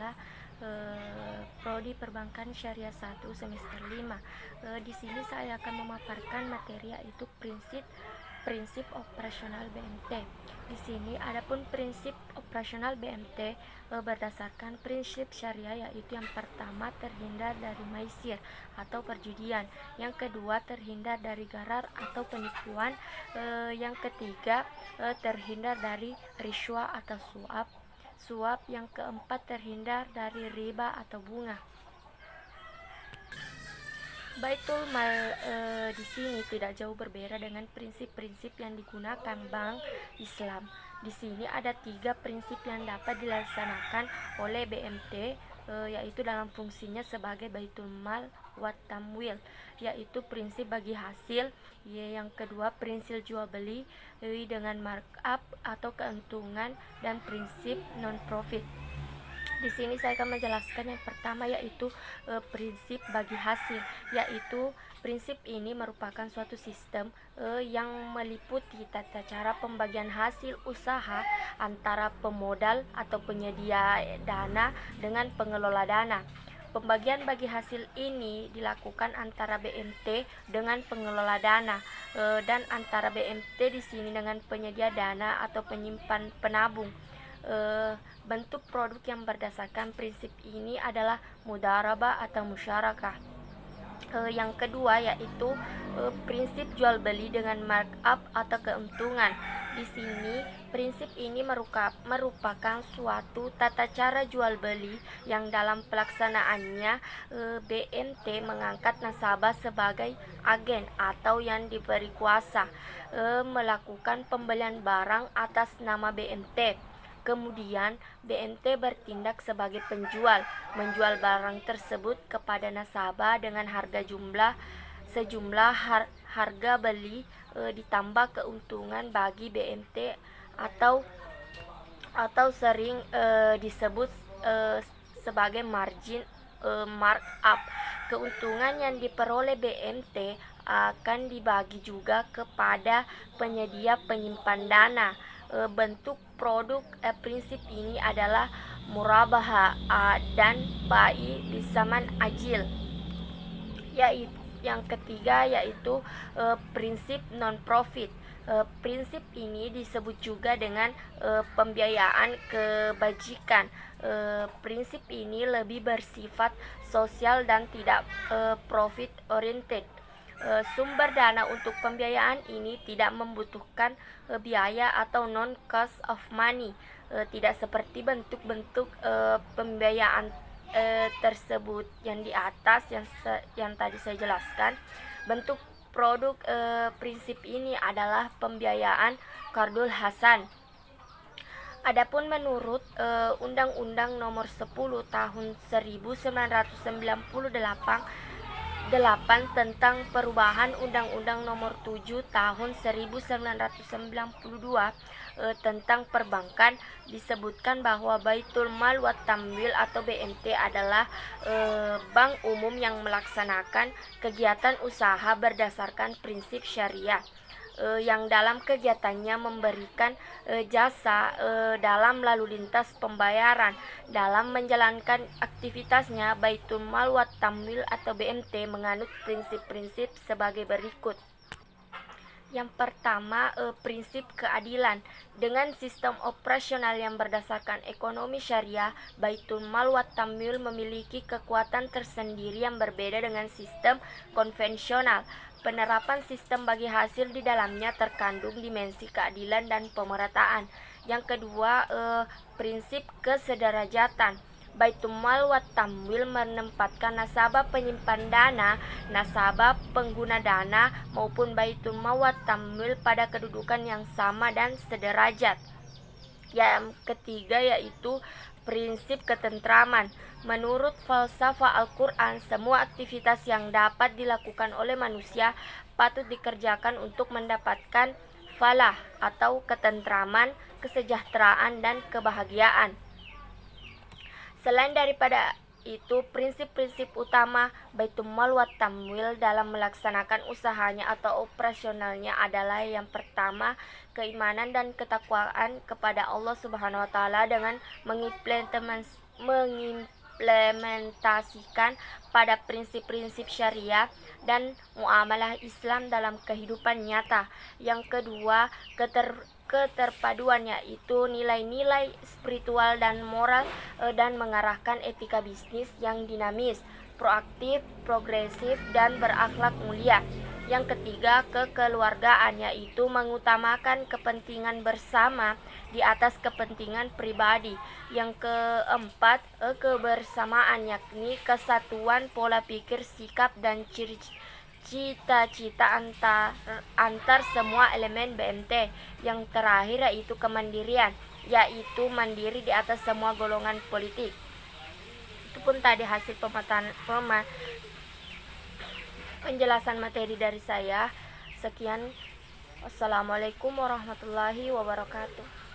adalah Prodi Perbankan Syariah 1 semester 5. Di sini saya akan memaparkan materi yaitu prinsip operasional BMT. Di sini adapun prinsip operasional BMT berdasarkan prinsip syariah, yaitu yang pertama terhindar dari maisir atau perjudian, yang kedua terhindar dari gharar atau penipuan, yang ketiga terhindar dari riswa atau suap, yang keempat terhindar dari riba atau bunga. Baitul Mal di sini tidak jauh berbeda dengan prinsip-prinsip yang digunakan Bank Islam. Di sini ada 3 prinsip yang dapat dilaksanakan oleh BMT, yaitu dalam fungsinya sebagai Baitul Mal wa Tamwil, yaitu prinsip bagi hasil, yang kedua prinsip jual beli dengan markup atau keuntungan, dan prinsip non profit. Di sini saya akan menjelaskan yang pertama, yaitu prinsip bagi hasil, yaitu prinsip ini merupakan suatu sistem yang meliputi tata cara pembagian hasil usaha antara pemodal atau penyedia dana dengan pengelola dana. Pembagian bagi hasil ini dilakukan antara BMT dengan pengelola dana, dan antara BMT di sini dengan penyedia dana atau penyimpan penabung. Bentuk produk yang berdasarkan prinsip ini adalah mudharabah atau musyarakah. Yang kedua yaitu prinsip jual beli dengan markup atau keuntungan. Di sini prinsip ini merupakan suatu tata cara jual beli yang dalam pelaksanaannya BMT mengangkat nasabah sebagai agen atau yang diberi kuasa melakukan pembelian barang atas nama BMT. Kemudian BMT bertindak sebagai penjual, menjual barang tersebut kepada nasabah dengan sejumlah harga beli ditambah keuntungan bagi BMT atau sering disebut sebagai margin markup. Keuntungan yang diperoleh BMT akan dibagi juga kepada penyedia penyimpan dana. Bentuk produk prinsip ini adalah murabahah dan bai bisaman ajil. Yaitu yang ketiga yaitu prinsip non profit. Prinsip ini disebut juga dengan pembiayaan kebajikan. Prinsip ini lebih bersifat sosial dan tidak profit oriented. Sumber dana untuk pembiayaan ini tidak membutuhkan biaya atau non cost of money, tidak seperti bentuk-bentuk pembiayaan tersebut yang di atas yang tadi saya jelaskan. Bentuk produk prinsip ini adalah pembiayaan qardul hasan. Adapun menurut Undang-Undang Nomor 10 Tahun 1998 tentang perubahan Undang-Undang Nomor 7 Tahun 1992 tentang perbankan, disebutkan bahwa Baitul Mal wa Tamwil atau BMT adalah bank umum yang melaksanakan kegiatan usaha berdasarkan prinsip syariah, yang dalam kegiatannya memberikan jasa dalam lalu lintas pembayaran. Dalam menjalankan aktivitasnya, Baitul Mal wa Tamwil atau BMT menganut prinsip-prinsip sebagai berikut. Yang pertama, prinsip keadilan. Dengan sistem operasional yang berdasarkan ekonomi syariah, Baitul Mal wa Tamwil memiliki kekuatan tersendiri yang berbeda dengan sistem konvensional. Penerapan sistem bagi hasil di dalamnya terkandung dimensi keadilan dan pemerataan. Yang kedua, prinsip kesederajatan. Baitul Mal wa Tamwil menempatkan nasabah penyimpan dana, nasabah pengguna dana maupun Baitul Mal wa Tamwil pada kedudukan yang sama dan sederajat. Yang ketiga yaitu prinsip ketentraman. Menurut falsafah Al-Quran, semua aktivitas yang dapat dilakukan oleh manusia patut dikerjakan untuk mendapatkan falah atau ketentraman, kesejahteraan, dan kebahagiaan. Selain daripada itu, prinsip-prinsip utama Baitul Mal wa Tamwil dalam melaksanakan usahanya atau operasionalnya adalah yang pertama, keimanan dan ketakwaan kepada Allah Subhanahu wa taala dengan mengimplementasikan pada prinsip-prinsip syariah dan muamalah Islam dalam kehidupan nyata. Yang kedua, keterpaduan, yaitu nilai-nilai spiritual dan moral dan mengarahkan etika bisnis yang dinamis, proaktif, progresif, dan berakhlak mulia. Yang ketiga, kekeluargaan, yaitu mengutamakan kepentingan bersama di atas kepentingan pribadi. Yang keempat, kebersamaan, yakni kesatuan pola pikir, sikap, dan cita-cita antar semua elemen BMT. Yang terakhir yaitu kemandirian, yaitu mandiri di atas semua golongan politik. Itu pun tadi hasil penjelasan materi dari saya. Sekian, wassalamualaikum warahmatullahi wabarakatuh.